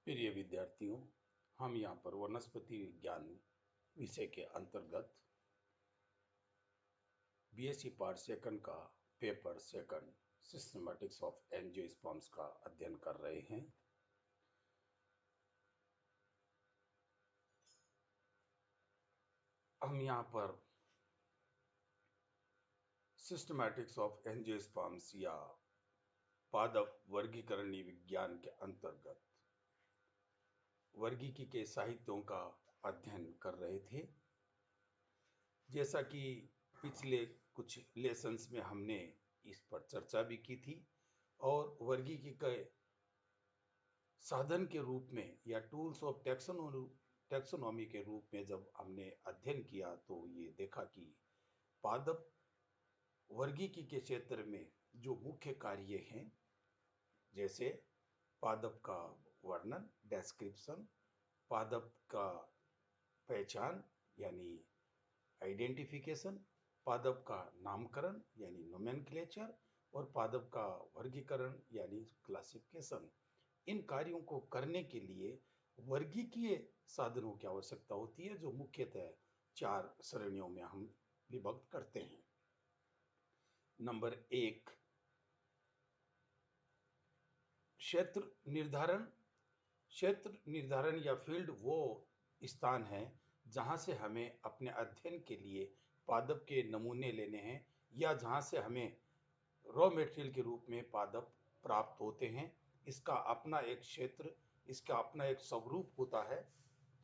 प्रिय विद्यार्थियों, हम यहाँ पर वनस्पति विज्ञान विषय के अंतर्गत बीएससी पार्ट सेकंड का paper second systematics of angiosperms का अध्ययन कर रहे हैं। हम यहाँ पर सिस्टमैटिक्स ऑफ एंजियोस्पर्म्स या पादप वर्गीकरणीय विज्ञान के अंतर्गत वर्गीकी के साहित्यों का अध्ययन कर रहे थे। जैसा कि पिछले कुछ लेसन्स में हमने इस पर चर्चा भी की थी और वर्गीकी के साधन के रूप में या टूल्स ऑफ टेक्सोनॉमी के रूप में जब हमने अध्ययन किया तो ये देखा कि पादप वर्गीकी के क्षेत्र में जो मुख्य कार्य हैं, जैसे पादप का वर्णन डेस्क्रिप्शन, पादप का पहचान यानी आइडेंटिफिकेशन, पादप का नामकरण यानी नोमेनक्लेचर और पादप का वर्गीकरण यानी क्लासिफिकेशन। इन कार्यों को करने के लिए वर्गीकीय साधनों की आवश्यकता होती है, जो मुख्यतः 4 श्रेणियों में हम विभक्त करते हैं। नंबर 1, क्षेत्र निर्धारण। क्षेत्र निर्धारण या फील्ड वो स्थान है जहां से हमें अपने अध्ययन के लिए पादप के नमूने लेने हैं या जहां से हमें रॉ मटेरियल के रूप में पादप प्राप्त होते हैं। इसका अपना एक क्षेत्र, इसका अपना एक स्वरूप होता है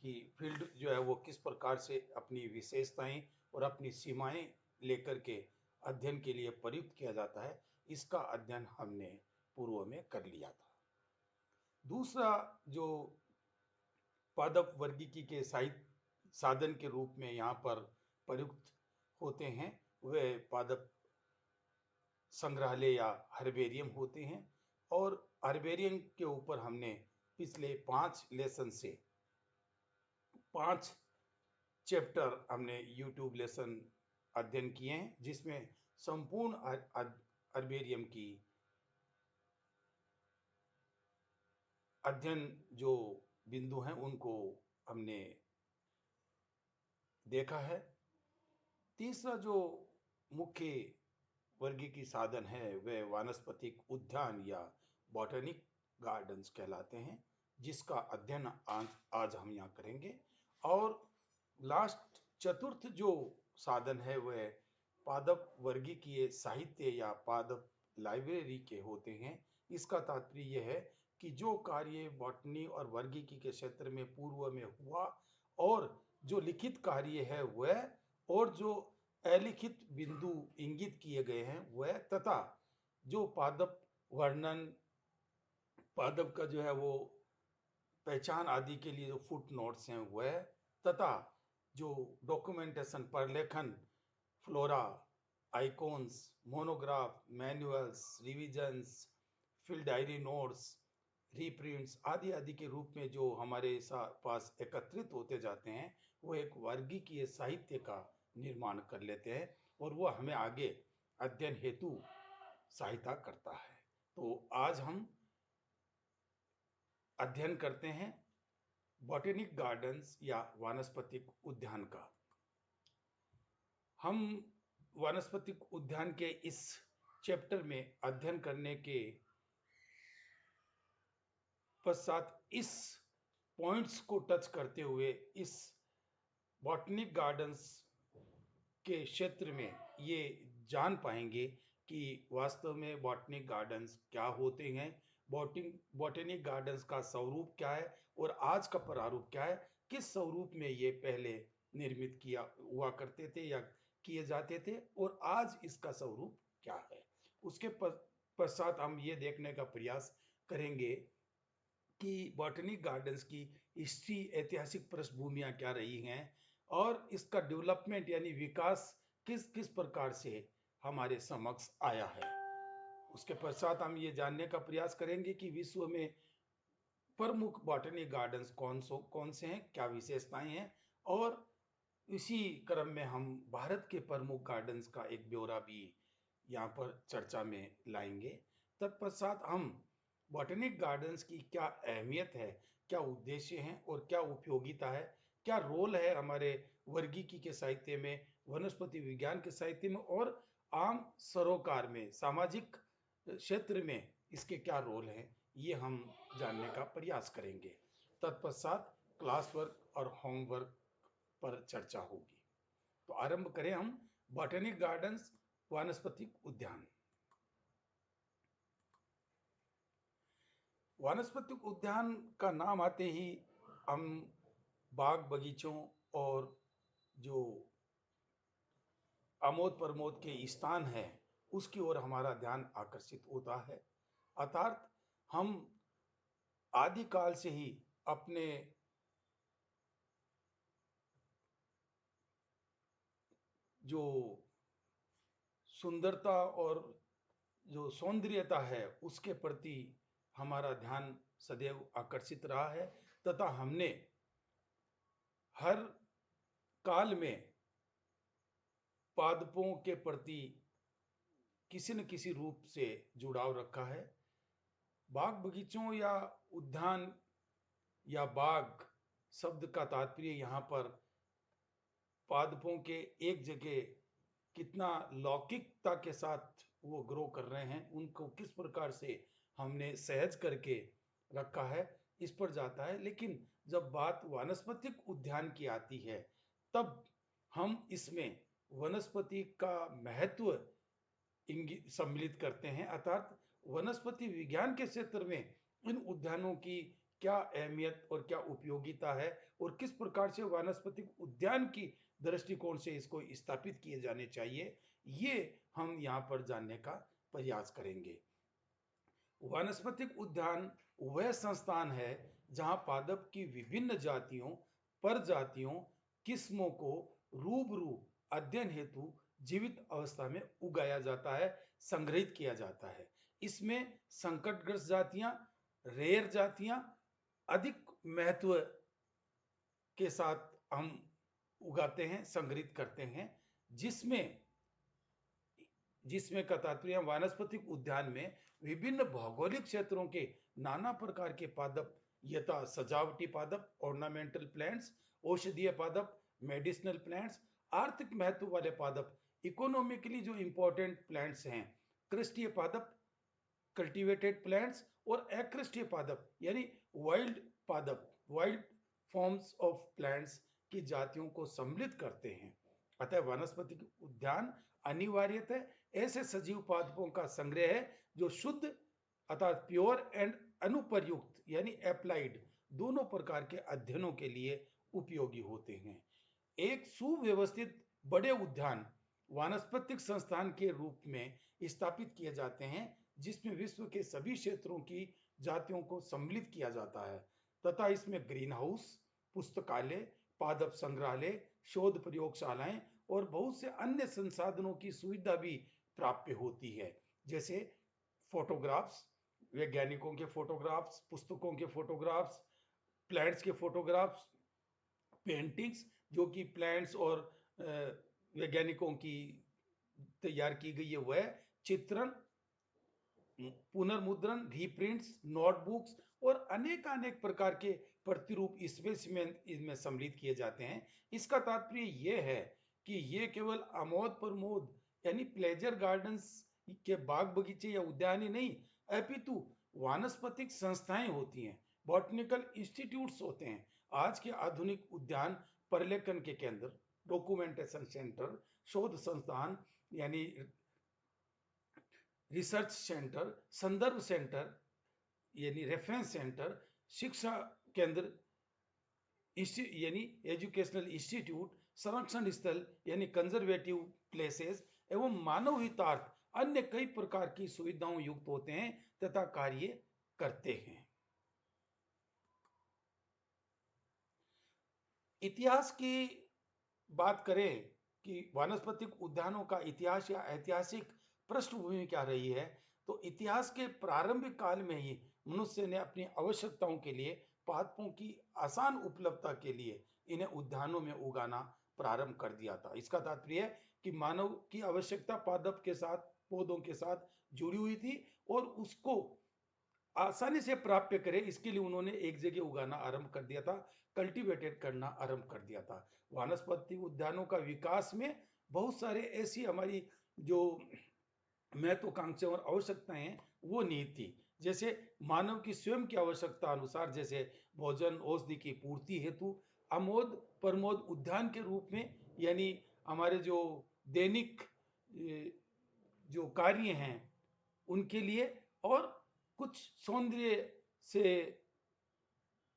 कि फील्ड जो है वो किस प्रकार से अपनी विशेषताएं और अपनी सीमाएं लेकर के अध्ययन के लिए प्रयुक्त किया जाता है। इसका अध्ययन हमने पूर्व में कर लिया था। दूसरा जो पादप वर्गीकी के साधन के रूप में यहाँ पर प्रयुक्त होते हैं वे पादप संग्रहालय या हर्बेरियम होते हैं। और हर्बेरियम के ऊपर हमने पिछले 5 लेसन से 5 चैप्टर हमने यूट्यूब लेसन अध्ययन किए हैं, जिसमें संपूर्ण हर्बेरियम की अध्ययन जो बिंदु हैं उनको हमने देखा है। तीसरा जो मुख्य वर्गीकी साधन है वह वानस्पतिक उद्यान या बॉटनिक गार्डन्स कहलाते हैं, जिसका अध्ययन आज हम यहाँ करेंगे। और लास्ट चतुर्थ जो साधन है वह पादप वर्गीकीय साहित्य या पादप लाइब्रेरी के होते हैं। इसका तात्पर्य यह है कि जो कार्य बॉटनी और वर्गीकी के क्षेत्र में पूर्व में हुआ और जो लिखित कार्य है वह, और जो अलिखित बिंदु इंगित किए गए हैं वह, तथा जो पादप वर्णन, पादप का जो है वो पहचान आदि के लिए जो फुट नोट्स हैं वह, तथा जो डॉक्यूमेंटेशन प्रलेखन, flora, icons, monograph, manuals, revisions, field diary notes, reprints आदि आदि के रूप में जो हमारे पास एकत्रित होते जाते हैं, वो एक वर्गीकीय साहित्य का निर्माण कर लेते हैं और वह हमें आगे अध्ययन हेतु सहायता करता है। तो आज हम अध्ययन करते हैं बॉटेनिक गार्डन्स या वानस्पतिक उद्यान का। हम वानस्पतिक उद्यान के इस चैप्टर में अध्ययन करने के पश्चात इस पॉइंट्स को टच करते हुए इस बॉटनिक गार्डन्स के क्षेत्र में ये जान पाएंगे कि वास्तव में बॉटनिक गार्डन्स क्या होते हैं, बॉटनिक गार्डन्स का स्वरूप क्या है और आज का प्रारूप क्या है, किस स्वरूप में ये पहले निर्मित किया हुआ करते थे या किए जाते थे और आज इसका स्वरूप क्या है। उसके पश्चात हम ये देखने का प्रयास करेंगे कि बॉटनिक गार्डन्स की हिस्ट्री, ऐतिहासिक पृष्ठभूमियां क्या रही हैं और इसका डेवलपमेंट यानी विकास किस किस प्रकार से हमारे समक्ष आया है। उसके पश्चात हम ये जानने का प्रयास करेंगे कि विश्व में प्रमुख बॉटनिक गार्डन्स कौन से हैं, क्या विशेषताएं हैं, और इसी क्रम में हम भारत के प्रमुख गार्डन्स का एक ब्यौरा भी यहाँ पर चर्चा में लाएंगे। तत्पश्चात हम बॉटनिक गार्डन्स की क्या अहमियत है, क्या उद्देश्य हैं और क्या उपयोगिता है, क्या रोल है हमारे वर्गीकी के साहित्य में, वनस्पति विज्ञान के साहित्य में और आम सरोकार में, सामाजिक क्षेत्र में इसके क्या रोल हैं, ये हम जानने का प्रयास करेंगे। तत्पश्चात क्लास वर्क और होमवर्क पर चर्चा होगी। तो आरंभ करें हम बॉटनिक गार्डन्स, वानस्पतिक उद्यान। वानस्पतिक उद्यान का नाम आते ही हम बाग बगीचों और जो आमोद प्रमोद के स्थान है उसकी ओर हमारा ध्यान आकर्षित होता है। अर्थात हम आदिकाल से ही अपने जो सुंदरता और जो सौंदर्यता है उसके प्रति हमारा ध्यान सदैव आकर्षित रहा है तथा हमने हर काल में पादपों के प्रति किसी न किसी रूप से जुड़ाव रखा है। बाग बगीचों या उद्यान या बाग शब्द का तात्पर्य यहाँ पर पादपों के एक जगह कितना लौकिकता के साथ वो ग्रो कर रहे हैं, उनको किस प्रकार से हमने सहज करके रखा है, इस पर जाता है। लेकिन जब बात वानस्पतिक उद्यान की आती है तब हम इसमें वनस्पति का महत्व सम्मिलित करते हैं। अर्थात वनस्पति विज्ञान के क्षेत्र में इन उद्यानों की क्या अहमियत और क्या उपयोगिता है और किस प्रकार से वानस्पतिक उद्यान की दृष्टिकोण से इसको स्थापित किए जाने चाहिए, ये हम यहाँ पर जानने का प्रयास करेंगे। वानस्पतिक उद्यान वह संस्थान है जहाँ पादप की विभिन्न जातियों, प्रजातियों, किस्मों को रूबरू अध्ययन हेतु जीवित अवस्था में उगाया जाता है, संग्रहित किया जाता है। इसमें संकटग्रस्त जातियां, रेयर जातियां अधिक महत्व के साथ हम उगाते हैं, संग्रहित करते हैं, जिसमें जिसमें का तात्पर्य वानस्पतिक उद्यान में विभिन्न भौगोलिक क्षेत्रों के नाना प्रकार के पादप यथा सजावटी पादप, ऑर्नामेंटल प्लांट्स, औषधीय पादप, मेडिसिनल प्लांट्स, आर्थिक महत्व वाले पादप, इकोनॉमिकली जो इंपॉर्टेंट प्लांट्स हैं, कृष्टीय पादप, कल्टीवेटेड प्लांट्स और अकृष्टीय पादप यानी वाइल्ड पादप, वाइल्ड फॉर्म्स ऑफ प्लांट्स की जातियों को सम्मिलित करते हैं। अतः वनस्पति उद्यान अनिवार्यतः ऐसे सजीव पादपों का संग्रह है जो शुद्ध अर्थात प्योर एंड अनुप्रयुक्त यानी अप्लाइड दोनों प्रकार के अध्ययनों के लिए उपयोगी होते हैं। एक सुव्यवस्थित बड़े उद्यान वानस्पतिक संस्थान के रूप में स्थापित किए जाते हैं जिसमें विश्व के सभी क्षेत्रों की जातियों को सम्मिलित किया जाता है तथा इसमें ग्रीन हाउस, पुस्तकालय, पादप संग्रहालय, शोध प्रयोगशालाएं और बहुत से अन्य संसाधनों की सुविधा भी प्राप्य होती है, जैसे फोटोग्राफ्स, वैज्ञानिकों के फोटोग्राफ्स, पुस्तकों के फोटोग्राफ्स, प्लांट्स के फोटोग्राफ्स, पेंटिंग्स जो कि प्लांट्स और वैज्ञानिकों की तैयार की गई है वह, चित्रण, पुनर्मुद्रण, रीप्रिंट्स, नोटबुक्स और अनेक प्रकार के प्रतिरूप स्पेसिमेन इसमें सम्मिलित किए जाते हैं। इसका तात्पर्य यह है कि ये केवल आमोद प्रमोद यानी प्लेजर गार्डन्स के बाग बगीचे या उद्यान ही नहीं अपितु वानस्पतिक संस्थाएं होती हैं, बॉटनिकल इंस्टीट्यूट्स होते हैं। आज के आधुनिक उद्यान पर्यवेक्षण के केंद्र, डॉक्यूमेंटेशन सेंटर, शोध संस्थान यानी रिसर्च सेंटर, संदर्भ सेंटर यानी रेफरेंस सेंटर, शिक्षा केंद्र यानी एजुकेशनल इंस्टीट्यूट, संरक्षण स्थल यानी कंजर्वेटिव प्लेसेस एवं मानव हितार्थ अन्य कई प्रकार की सुविधाओं युक्त होते हैं तथा कार्य करते हैं। इतिहास की बात करें कि वानस्पतिक उद्यानों का इतिहास या ऐतिहासिक पृष्ठभूमि क्या रही है, तो इतिहास के प्रारंभिक काल में ही मनुष्य ने अपनी आवश्यकताओं के लिए पादपों की आसान उपलब्धता के लिए इन्हें उद्यानों में उगाना प्रारंभ कर दिया था। इसका तात्पर्य है कि मानव की आवश्यकता पादप के साथ, पौधों के साथ जुड़ी हुई थी और उसको आसानी से प्राप्त करे, इसके लिए उन्होंने एक जगह उगाना आरंभ कर दिया था, कल्टीवेटेड करना आरंभ कर दिया था। वानस्पतिक उद्यानों का विकास में बहुत सारे ऐसी हमारी जो महत्वाकांक्षाएं और आवश्यकताएं हैं वो निहित थी। जैसे मानव की स्वयं की आवश्यकता अनुसार, जैसे भोजन औषधि की पूर्ति हेतु अमोद प्रमोद उद्यान के रूप में, यानी हमारे जो दैनिक जो कार्य हैं उनके लिए, और कुछ सौंदर्य से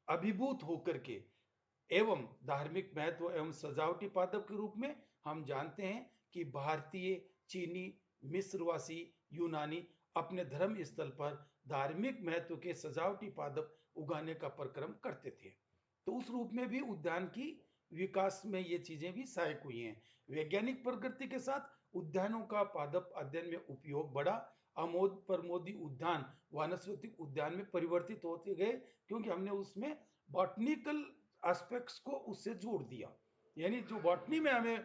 अभिभूत होकर के, एवं धार्मिक महत्व एवं सजावटी पादप के रूप में हम जानते हैं कि भारतीय, चीनी, मिस्रवासी, यूनानी अपने धर्म स्थल पर धार्मिक महत्व के सजावटी पादप उगाने का परिक्रम करते थे। तो उस रूप में भी उद्यान की विकास में ये चीजें भी सहायक हुई हैं। वैज्ञानिक प्रगति के साथ उद्यानों का पादप अध्ययन में उपयोग बढ़ा। अमोद प्रमोदी उद्यान वानस्पतिक उद्यान में परिवर्तित होते गए, क्योंकि हमने उसमें बॉटनिकल एस्पेक्ट्स को उससे जोड़ दिया। यानी जो बॉटनी में हमें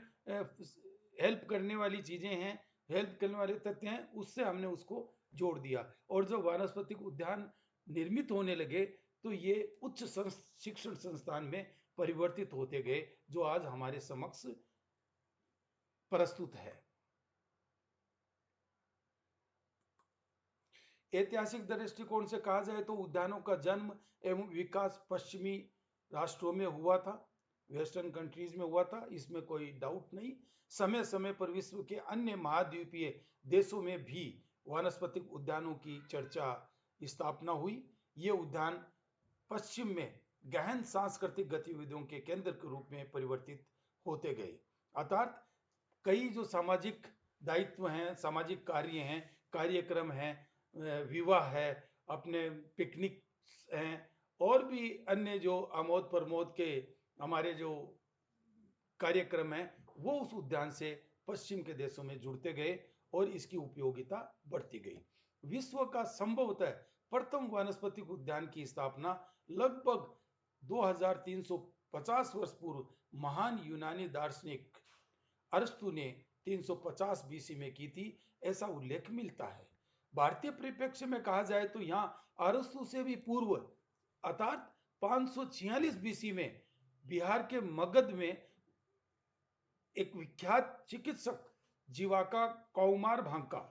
हेल्प करने वाली चीजें हैं, हेल्प करने वाले तथ्य हैं, उससे हमने उसको जोड़ दिया। और जब वानस्पतिक उद्यान निर्मित होने लगे तो ये उच्च शिक्षण संस्थान में परिवर्तित होते गए, जो आज हमारे समक्ष प्रस्तुत है। ऐतिहासिक दृष्टिकोण से कहा जाए तो उद्यानों का जन्म एवं विकास पश्चिमी राष्ट्रों में हुआ था, वेस्टर्न कंट्रीज में हुआ था, इसमें कोई डाउट नहीं। समय समय पर विश्व के अन्य महाद्वीपीय देशों में भी वानस्पतिक उद्यानों की चर्चा स्थापना हुई। ये उद्यान पश्चिम में गहन सांस्कृतिक गतिविधियों के केंद्र के रूप में परिवर्तित होते गए। अर्थात कई जो सामाजिक दायित्व हैं, सामाजिक कार्य हैं, कार्यक्रम हैं, विवाह है, अपने पिकनिक हैं, और भी अन्य जो आमोद प्रमोद के हमारे जो कार्यक्रम हैं, वो उस उद्यान से पश्चिम के देशों में जुड़ते गए और इसकी उपयोगिता बढ़ती गई। विश्व का संभवतः प्रथम वानस्पतिक उद्यान की स्थापना लगभग 2350 वर्ष पूर्व महान यूनानी दार्शनिक अरस्तु ने 350 बीसी में की थी, ऐसा उल्लेख मिलता है। भारतीय परिप्रेक्ष्य में कहा जाए तो यहाँ अरस्तु से भी पूर्व, अर्थात 546 बीसी में बिहार के मगध में एक विख्यात चिकित्सक जीवाका कौमार भांका,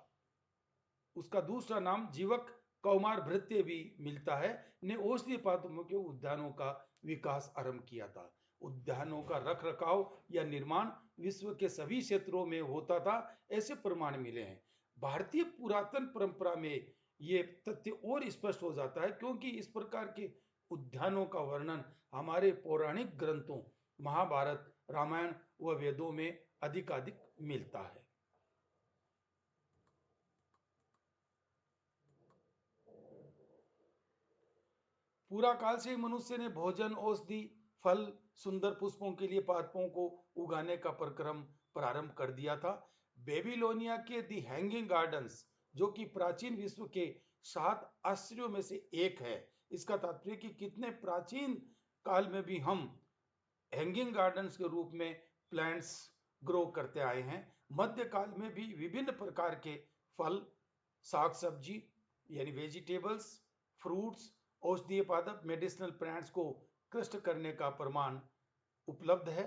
उसका दूसरा नाम जीवक कौमार भृत्य भी मिलता है, ने औषधीय पादपों के उद्यानों का विकास आरंभ किया था। उद्यानों का रख रखाव या निर्माण विश्व के सभी क्षेत्रों में होता था, ऐसे प्रमाण मिले हैं। भारतीय पुरातन परंपरा में ये तथ्य और स्पष्ट हो जाता है, क्योंकि इस प्रकार के उद्यानों का वर्णन हमारे पौराणिक ग्रंथों महाभारत, रामायण व वेदों में अधिकाधिक मिलता है। पूरा काल से ही मनुष्य ने भोजन, औषधि, फल, सुंदर पुष्पों के लिए पादपों को उगाने का प्रक्रम प्रारंभ कर दिया था। बेबीलोनिया के दी हैंगिंग गार्डन्स, जो कि प्राचीन विश्व के 7 आश्चर्यों में से एक है, इसका तात्पर्य कि कितने प्राचीन काल में भी हम हैंगिंग गार्डन्स के रूप में प्लांट्स ग्रो करते आए हैं। मध्यकाल में भी विभिन्न प्रकार के फल, साग सब्जी यानी वेजिटेबल्स, फ्रूट्स, औषधीय पादप, मेडिसिनल प्लांट्स को कृष्ट करने का प्रमाण उपलब्ध है,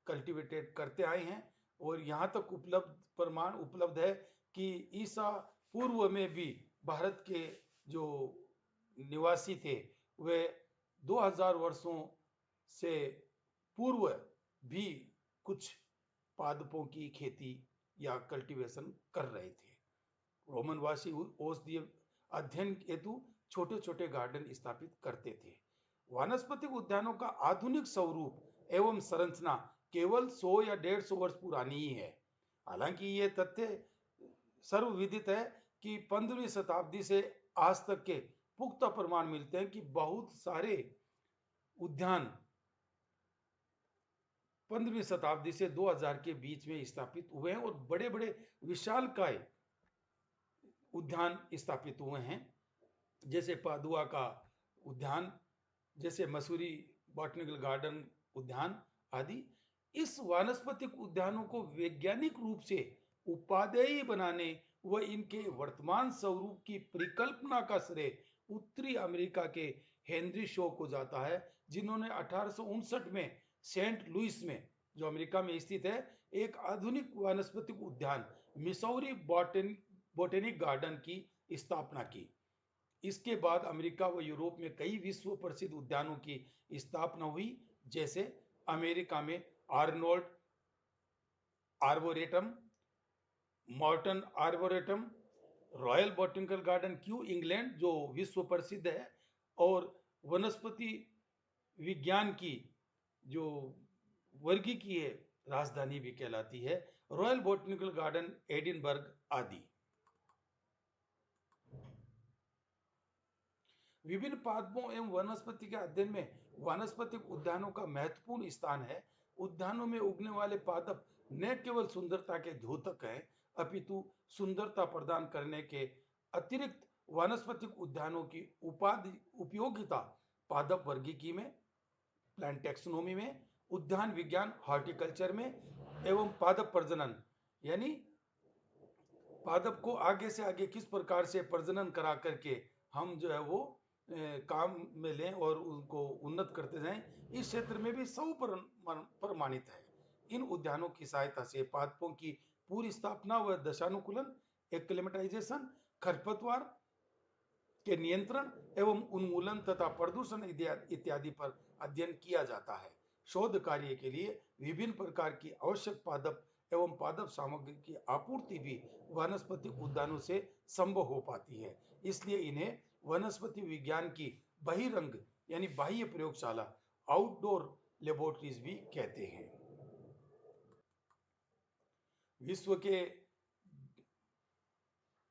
कल्टीवेटेड करते आए हैं। और यहाँ तक उपलब्ध प्रमाण उपलब्ध है कि ईसा पूर्व में भी भारत के जो निवासी थे वे 2000 वर्षों से पूर्व भी कुछ पादपों की खेती या कल्टीवेशन कर रहे थे। रोमनवासी औषधीय अध्ययन हेतु छोटे छोटे गार्डन स्थापित करते थे। वानस्पतिक उद्यानों का आधुनिक स्वरूप एवं संरचना केवल 100 या 150 वर्ष पुरानी ही है। हालांकि ये तथ्य सर्वविदित है कि 15वीं शताब्दी से आज तक के पुख्ता प्रमाण मिलते हैं कि बहुत सारे उद्यान 15वीं शताब्दी से 2000 के बीच में स्थापित हुए हैं और बड़े बड़े विशालकाय उद्यान स्थापित हुए हैं, जैसे पादुआ का उद्यान, जैसे मसूरी बॉटनिकल गार्डन उद्यान आदि। इस वानस्पतिक उद्यानों को वैज्ञानिक रूप से उपादेय बनाने व इनके वर्तमान स्वरूप की परिकल्पना का श्रेय उत्तरी अमेरिका के हेनरी शो को जाता है, जिन्होंने 1859 में सेंट लुइस में, जो अमेरिका में स्थित है, एक आधुनिक वानस्पतिक उद्यान मिसौरी बोटेनिक गार्डन की स्थापना की। इसके बाद अमेरिका व यूरोप में कई विश्व प्रसिद्ध उद्यानों की स्थापना हुई, जैसे अमेरिका में Arnold Arboretum, Morton Arboretum, Royal Botanical Garden Kew England जो विश्व प्रसिद्ध है, और वनस्पति विज्ञान की जो वर्गीकीय राजधानी भी कहलाती है, रॉयल बॉटनिकल गार्डन एडिनबर्ग आदि। विभिन्न पादपों एवं वनस्पति के अध्ययन में वानस्पतिक उद्यानों का महत्वपूर्ण स्थान है। उद्यानों में उगने वाले पादप न केवल सुंदरता के द्योतक हैं, अपितु सुंदरता प्रदान करने के अतिरिक्त वानस्पतिक उद्यानों की उपयोगिता पादप वर्गीकी में, प्लांट टेक्सोनोमी में, उद्यान विज्ञान हॉर्टिकल्चर में, एवं पादप प्रजनन यानी पादप को आगे से आगे किस प्रकार से प्रजनन करा करके हम जो है वो काम में लें और उनको उन्नत करते जाएं, इस क्षेत्र में भी सब प्रमाणित है। इन उद्यानों की सहायता से पादपों की पूरी स्थापना व दशानुकूलन, एक्लेमेटाइजेशन, खरपतवार के नियंत्रण एवं उन्मूलन तथा प्रदूषण इत्यादि पर अध्ययन किया जाता है। शोध कार्य के लिए विभिन्न प्रकार की आवश्यक पादप एवं पादप सामग्री की आपूर्ति भी वनस्पति उद्यानों से संभव हो पाती है। इसलिए इन्हें वनस्पति विज्ञान की बहिरंग यानी बाह्य प्रयोगशाला, आउटडोर लेबोरेटरीज भी कहते हैं। विश्व के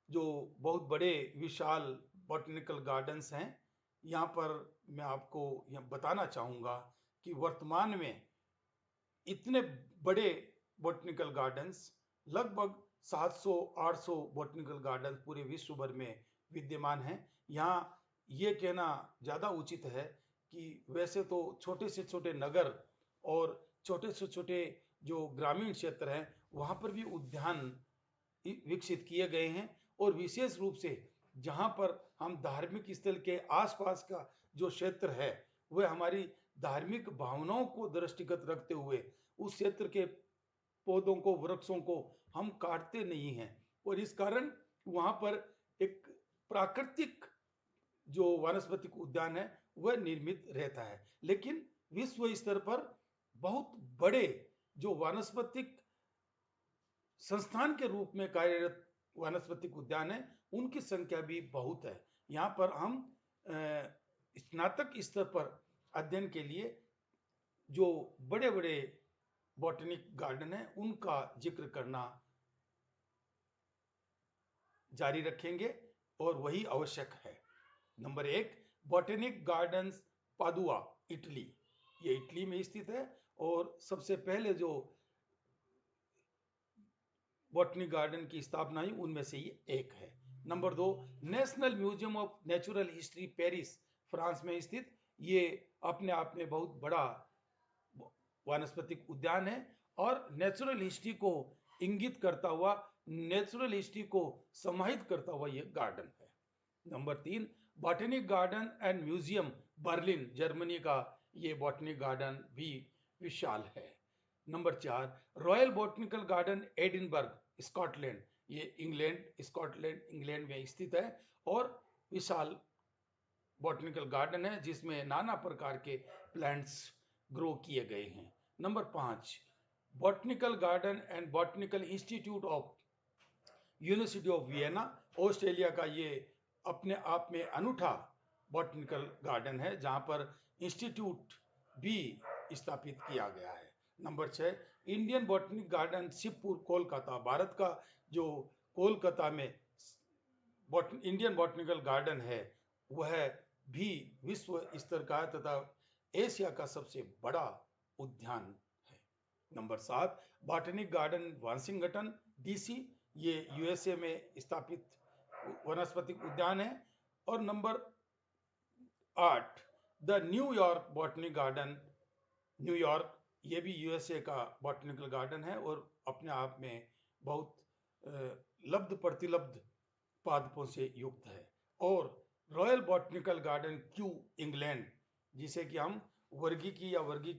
जो बहुत बड़े विशाल बॉटनिकल गार्डन्स हैं, यहाँ पर मैं आपको यह बताना चाहूँगा कि वर्तमान में इतने बड़े बॉटनिकल गार्डन्स, लगभग 700-800 बॉटनिकल गार्डन पूरे विश्व भर में विद्यमान हैं। यहाँ ये कहना ज़्यादा उचित है कि वैसे तो छोटे से छोटे नगर और छोटे से छोटे जो ग्रामीण क्षेत्र हैं, वहाँ पर भी उद्यान विकसित किए गए हैं, और विशेष रूप से जहाँ पर हम धार्मिक स्थल के आसपास का जो क्षेत्र है, वह हमारी धार्मिक भावनाओं को दृष्टिगत रखते हुए उस क्षेत्र के पौधों को, वृक्षों को हम काटते नहीं हैं, और इस कारण वहाँ पर एक प्राकृतिक जो वानस्पतिक उद्यान है वह निर्मित रहता है। लेकिन विश्व स्तर पर बहुत बड़े जो वानस्पतिक संस्थान के रूप में कार्यरत वानस्पतिक उद्यान है, उनकी संख्या भी बहुत है। यहाँ पर हम स्नातक स्तर पर अध्ययन के लिए जो बड़े बड़े बॉटनिक गार्डन है उनका जिक्र करना जारी रखेंगे, और वही आवश्यक है। Number 1, botanic gardens Padua, Italy. ये इटली में स्थित है, और सबसे पहले जो बॉटनिक गार्डन की स्थापना हुई उनमें से ये एक है। Number 2, national museum of natural history, Paris, France में स्थित। ये अपने आप में बहुत बड़ा वानस्पतिक उद्यान है, और नेचुरल हिस्ट्री को इंगित करता हुआ, नेचुरल हिस्ट्री को समाहित करता हुआ यह गार्डन है। Number 3, botanic garden and museum, Berlin, Germany का ये बॉटनिक गार्डन भी विशाल है। Number 4, royal Botanical garden Edinburgh, Scotland. ये स्कॉटलैंड इंग्लैंड में स्थित है, और विशाल बॉटनिकल गार्डन है जिसमें नाना प्रकार के प्लांट्स ग्रो किए गए हैं। Number 5, botanical garden and botanical institute of university of Vienna, Australia का ये अपने आप में अनूठा बॉटनिकल गार्डन है, जहां पर इंस्टीट्यूट भी स्थापित किया गया है। Number 6, Indian botanic garden Shivpur, Kolkata. Bharat का जो कोलकाता में इंडियन बॉटनिकल गार्डन है वह भी विश्व स्तर का तथा एशिया का सबसे बड़ा उद्यान है। Number 7, botanic garden Washington DC, ये यूएसए में स्थापित वनस्पतिक उद्यान है। और number 8, the New York botanic garden, New York, ये भी यूएसए का बॉटनिकल गार्डन है, और अपने आप में बहुत लब्ध प्रतिलब्ध पादपों से युक्त है। और royal Botanical Garden Kew England, जिसे कि हम वर्गीकी या वर्गी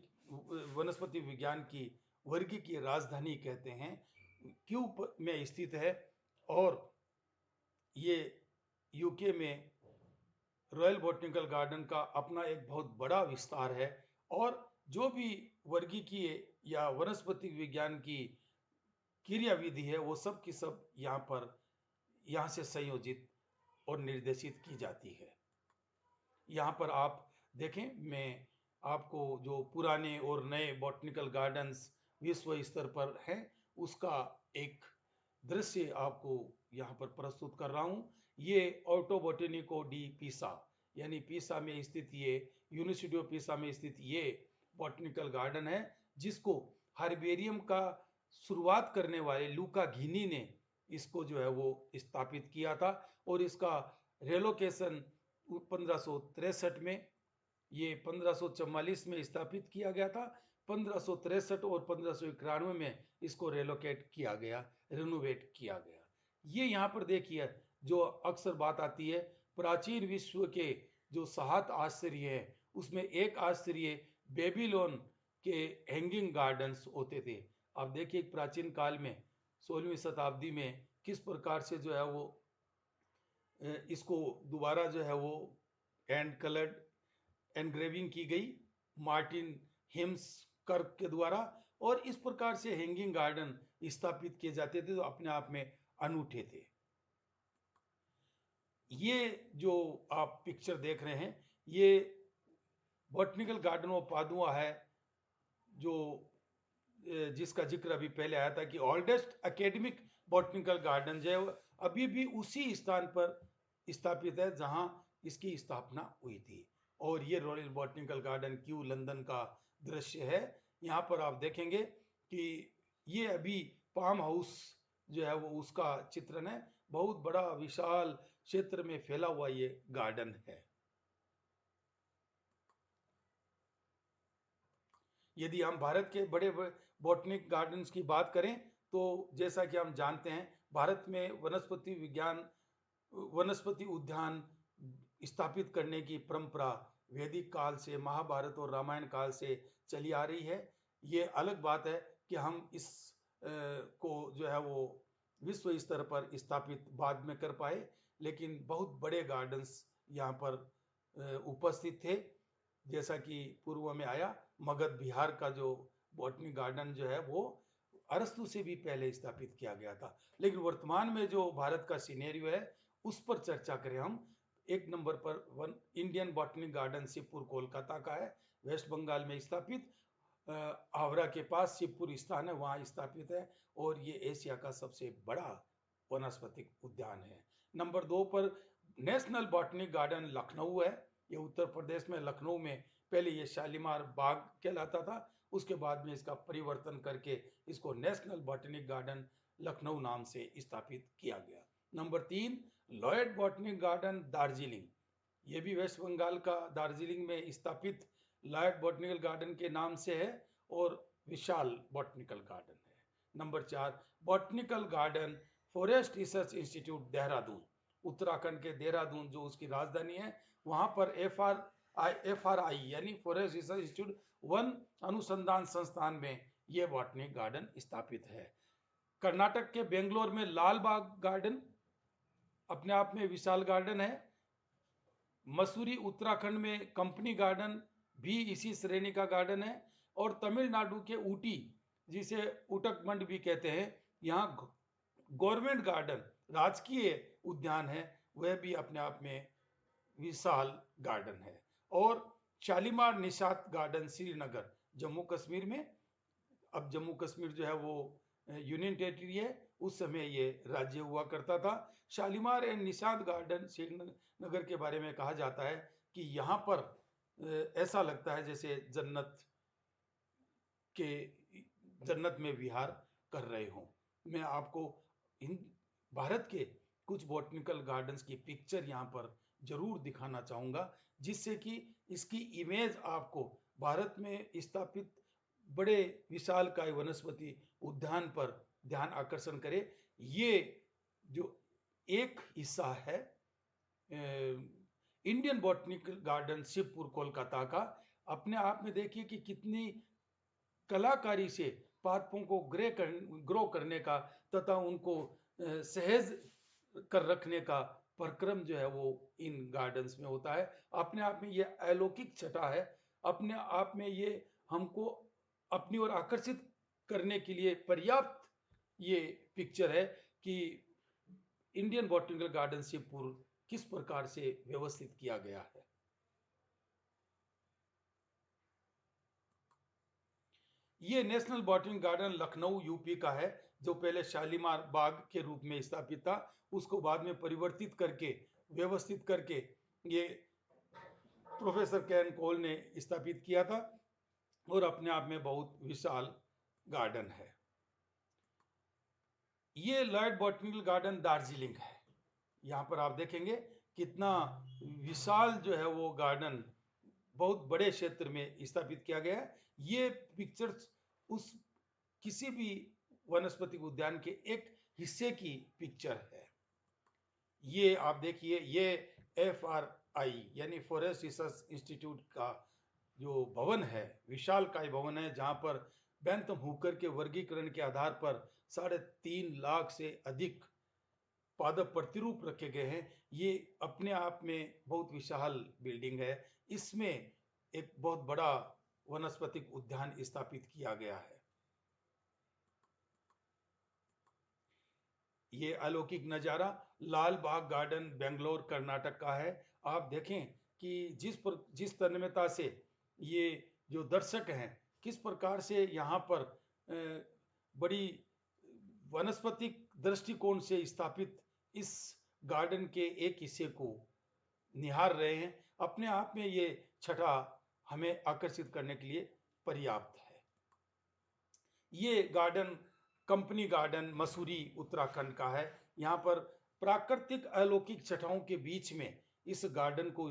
वनस्पति विज्ञान की वर्गीकी राजधानी कहते हैं, क्यू में स्थित है। और ये यूके में रॉयल बॉटनिकल गार्डन का अपना एक बहुत बड़ा विस्तार है। और जो भी वर्गीकीय या वनस्पति विज्ञान की क्रियाविधि है वो सब की सब यहाँ से संयोजित और निर्देशित की जाती है। यहाँ पर आप देखें, मैं आपको जो पुराने और नए बॉटनिकल गार्डन्स विश्व स्तर पर हैं उसका एक दृश्य आपको यहाँ पर प्रस्तुत कर रहा हूँ। ये ऑर्टो बोटेनिको डी पीसा, यानी पीसा में स्थित ये यूनिवर्सिटी ऑफ पीसा में स्थित ये बॉटनिकल गार्डन है, जिसको हर्बेरियम का शुरुआत करने वाले लूका घिनी ने इसको जो है वो स्थापित किया था। और इसका रेलोकेशन 1563 में, ये 1544 में स्थापित किया गया था। 1563 और 1591 में इसको रेलोकेट किया गया, रिनोवेट किया गया। ये यहाँ पर देखिए, जो अक्सर बात आती है, प्राचीन विश्व के जो 7 आश्चर्य है उसमें एक आश्चर्य बेबीलोन के हैंगिंग गार्डन्स होते थे। आप देखिए प्राचीन काल में 16वीं शताब्दी में किस प्रकार से जो है वो इसको दोबारा जो है वो हैंड कलर्ड एनग्रेविंग की गई मार्टिन हिम्स कर्क के द्वारा। और इस प्रकार से हैंगिंग गार्डन स्थापित किए जाते थे जो अपने आप में अनूठे थे। ये जो आप पिक्चर देख रहे हैं ये बॉटनिकल गार्डन ऑफ पादुआ है, जो जिसका जिक्र अभी पहले आया था कि ओल्डेस्ट एकेडमिक बॉटनिकल गार्डन जो है अभी भी उसी स्थान पर स्थापित है जहां इसकी स्थापना हुई थी। और ये royal Botanical Garden Q London का दृश्य है। यहाँ पर आप देखेंगे कि ये अभी पाम हाउस जो है वो उसका चित्रण है। बहुत बड़ा विशाल क्षेत्र में फैला हुआ ये गार्डन है। यदि हम भारत के बड़े बॉटनिक गार्डन्स की बात करें तो जैसा कि हम जानते हैं भारत में वनस्पति उद्यान स्थापित करने की परंपरा वैदिक काल से, महाभारत और रामायण काल से चली आ रही है। ये अलग बात है कि हम इस को जो है वो विश्व स्तर पर स्थापित बाद में कर पाए, लेकिन बहुत बड़े गार्डन्स यहाँ पर उपस्थित थे। जैसा कि पूर्व में आया, मगध बिहार का जो बॉटनी गार्डन जो है वो अरस्तु से भी पहले स्थापित किया गया था। लेकिन वर्तमान में जो भारत का सिनेरियो है उस पर चर्चा करें हम। एक नंबर पर Indian botanic garden Shivpur Kolkata का है, वेस्ट बंगाल में स्थापित। आगरा के पास शिवपुर स्थान है, वहाँ स्थापित है। और ये एशिया का सबसे बड़ा वनस्पतिक उद्यान है। नंबर 2 पर नेशनल बॉटनिक गार्डन लखनऊ है। ये उत्तर प्रदेश में लखनऊ में पहले ये शालीमार बाग कहलाता था, उसके बाद में इसका परिवर्तन करके इसको नेशनल बॉटनिक गार्डन लखनऊ नाम से स्थापित किया गया। Number 3 Lloyd botanic garden Darjeeling, ये भी वेस्ट बंगाल का दार्जिलिंग में स्थापित लॉयड बॉटनिकल गार्डन के नाम से है और विशाल बॉटनिकल गार्डन है। Number 4 botanical garden forest research institute Dehradun, Uttarakhand के देहरादून जो उसकी राजधानी है, वहां पर FRI यानी फॉरेस्ट रिसर्च इंस्टीट्यूट वन अनुसंधान संस्थान में यह बॉटनिक गार्डन स्थापित है। कर्नाटक के बेंगलोर में लाल बाग गार्डन अपने आप में विशाल गार्डन है। मसूरी उत्तराखंड में कंपनी गार्डन भी इसी श्रेणी का गार्डन है। और तमिलनाडु के ऊटी, जिसे उटकमंड भी कहते हैं, यहाँ गवर्नमेंट गार्डन राजकीय उद्यान है, वह भी अपने आप में विशाल गार्डन है। और शालीमार निशात गार्डन श्रीनगर जम्मू कश्मीर में, अब जम्मू कश्मीर जो है वो यूनियन टेरिटरी है, उस समय ये राज्य हुआ करता था। शालीमार एंड निशात गार्डन श्रीनगर के बारे में कहा जाता है कि यहाँ पर ऐसा लगता है जैसे जन्नत में विहार कर रहे हों। मैं आपको इन भारत के कुछ बॉटनिकल गार्डन्स की पिक्चर यहाँ पर जरूर दिखाना चाहूँगा, जिससे कि इसकी इमेज आपको भारत में स्थापित बड़े विशालकाय वनस्पति उद्यान पर ध्यान आकर्षण करे। ये जो एक हिस्सा है Indian botanical garden Shivpur Kolkata का अपने आप में देखिए कि कितनी कलाकारी से पादपों को ग्रो करने का तथा उनको सहज कर रखने का प्रक्रम जो है वो इन गार्डन्स में होता है। अपने आप में ये अलौकिक छटा है, अपने आप में ये हमको अपनी ओर आकर्षित करने के लिए पर्याप्त ये पिक्चर है कि इंडियन बॉटनिकल गार्डन शिवपुर किस प्रकार से व्यवस्थित किया गया है। ये national botanic garden Lucknow UP का है, जो पहले शालीमार बाग के रूप में स्थापित था, उसको बाद में परिवर्तित करके व्यवस्थित करके ये प्रोफेसर कैन कोल ने स्थापित किया था और अपने आप में बहुत विशाल गार्डन है। ये लॉयड बॉटनिकल गार्डन दार्जिलिंग है। यहाँ पर आप देखेंगे कितना विशाल जो है वो गार्डन बहुत बड़े क्षेत्र में स्थापित किया गया है। ये पिक्चर्स उस किसी भी वनस्पति उद्यान के एक हिस्से की पिक्चर है। ये आप देखिए, ये FRI यानी फॉरेस्ट रिसर्च इंस्टीट्यूट का जो भवन है, विशालकाय भवन है, जहां पर बेंथम हुकर के वर्गीकरण के आधार पर 3.5 लाख से अधिक पादप प्रतिरूप रखे गए हैं। ये अपने आप में बहुत विशाल बिल्डिंग है। इसमें एक बहुत बड़ा वनस्पतिक उद्यान स्थापित किया गया है। ये अलौकिक नज़ारा लाल बाग गार्डन बेंगलोर कर्नाटक का है। आप देखें कि जिस तन्मयता से ये जो दर्शक हैं किस प्रकार से यहाँ पर बड़ी वनस्पतिक दृष्टिकोण से स्थापित इस गार्डन के एक हिस्से को निहार रहे हैं। अपने आप में ये छटा हमें आकर्षित करने के लिए पर्याप्त है। ये garden company garden Mussoorie Uttarakhand का है। यहाँ पर प्राकृतिक अलौकिक छटाओं के बीच में इस गार्डन को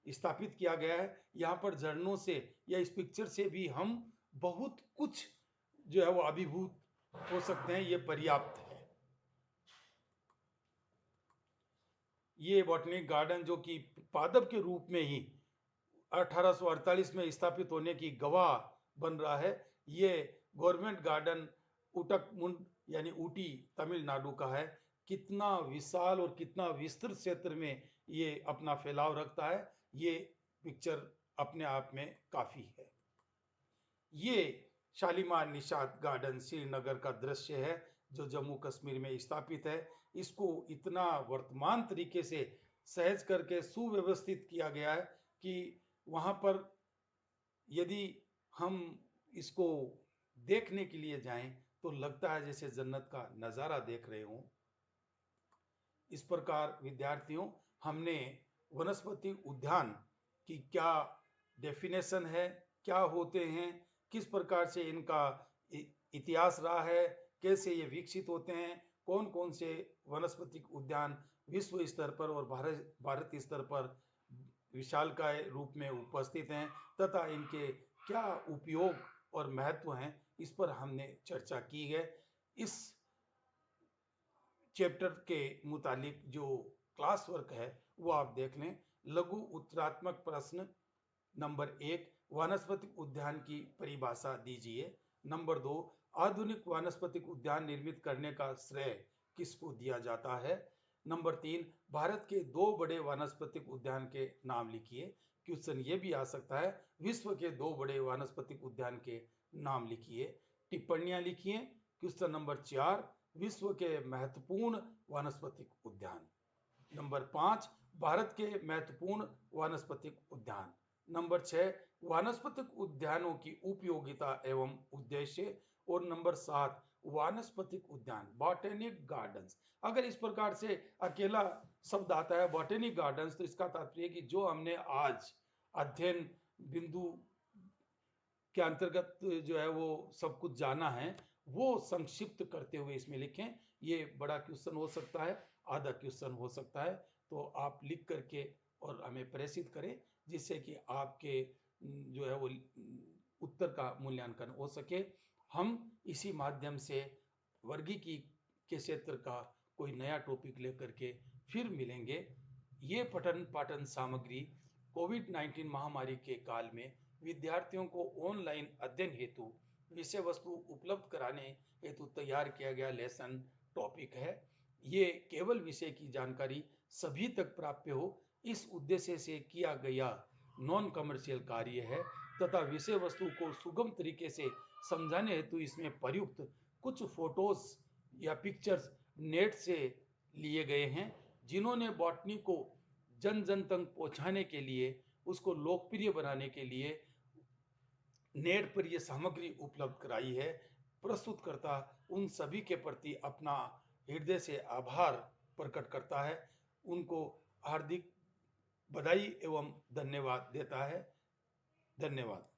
स्थापित किया गया है। यहाँ पर झरनों से या इस पिक्चर से भी हम बहुत कुछ जो है वो अभिभूत हो सकते हैं, ये पर्याप्त है। ये बॉटनिक गार्डन जो कि पादप के रूप में ही 1848 में स्थापित होने की गवाह बन रहा है, ये गवर्नमेंट गार्डन उटकमुंड यानी ऊटी तमिलनाडु का है। कितना विशाल और कितना विस्तृत क्षेत्र में ये अपना फैलाव रखता है, ये पिक्चर अपने आप में काफी है। ये शालीमार निषाद गार्डन श्रीनगर का दृश्य है, जो जम्मू कश्मीर में स्थापित है। इसको इतना वर्तमान तरीके से सहज करके सुव्यवस्थित किया गया है कि वहाँ पर यदि हम इसको देखने के लिए जाएं तो लगता है जैसे जन्नत का नज़ारा देख रहे हों। इस प्रकार विद्यार्थियों, हमने वनस्पति उद्यान की क्या डेफिनेशन है, क्या होते हैं, किस प्रकार से इनका इतिहास रहा है, कैसे ये विकसित होते हैं, कौन कौन से वनस्पतिक उद्यान विश्व स्तर पर और भारत स्तर पर विशालकाय रूप में उपस्थित हैं तथा इनके क्या उपयोग और महत्व हैं, इस पर हमने चर्चा की है। इस चैप्टर के मुतालिक जो क्लास वर्क है वो आप देख लें। लघु उत्तरात्मक प्रश्न नंबर 1, वानस्पतिक उद्यान की परिभाषा दीजिए। नंबर 2, आधुनिक वानस्पतिक उद्यान निर्मित करने का श्रेय किसको दिया जाता है। नंबर 3, भारत के 2 बड़े वानस्पतिक उद्यान के नाम लिखिए। क्वेश्चन ये भी आ सकता है, विश्व के 2 बड़े वानस्पतिक उद्यान के नाम लिखिए। टिप्पणियां लिखिए। क्वेश्चन नंबर 4, विश्व के महत्वपूर्ण वानस्पतिक उद्यान। नंबर 5, भारत के महत्वपूर्ण वानस्पतिक उद्यान। नंबर 6, वानस्पतिक उद्यानों की उपयोगिता एवं उद्देश्य। और नंबर 7, वानस्पतिक उद्यान बॉटेनिक गार्डन्स। अगर इस प्रकार से अकेला शब्द आता है बॉटेनिक गार्डन्स, तो इसका तात्पर्य कि जो हमने आज अध्ययन बिंदु के अंतर्गत जो है वो सब कुछ जाना है, वो संक्षिप्त करते हुए इसमें लिखें। ये बड़ा क्वेश्चन हो सकता है, आधा क्वेश्चन हो सकता है, तो आप लिख करके और हमें प्रेषित करें, जिससे कि आपके जो है वो उत्तर का मूल्यांकन हो सके। हम इसी माध्यम से वर्गीकी के क्षेत्र का कोई नया टॉपिक लेकर के फिर मिलेंगे। ये पठन पाठन सामग्री कोविड-19 महामारी के काल में विद्यार्थियों को ऑनलाइन अध्ययन हेतु विषय वस्तु उपलब्ध कराने हेतु तैयार किया गया लेसन टॉपिक है। ये केवल विषय की जानकारी सभी तक प्राप्य हो इस उद्देश्य से किया गया नॉन कमर्शियल कार्य है तथा विषय वस्तु को सुगम तरीके से समझाने हेतु इसमें प्रयुक्त कुछ फोटोज या पिक्चर्स नेट से लिए गए हैं जिन्होंने बॉटनी को जन जन तक पहुंचाने के लिए उसको लोकप्रिय बनाने के लिए नेट पर यह सामग्री उपलब्ध कराई है। प्रस्तुतकर्ता उन सभी के प्रति अपना हृदय से आभार प्रकट करता है, उनको हार्दिक बधाई एवं धन्यवाद देता है। धन्यवाद।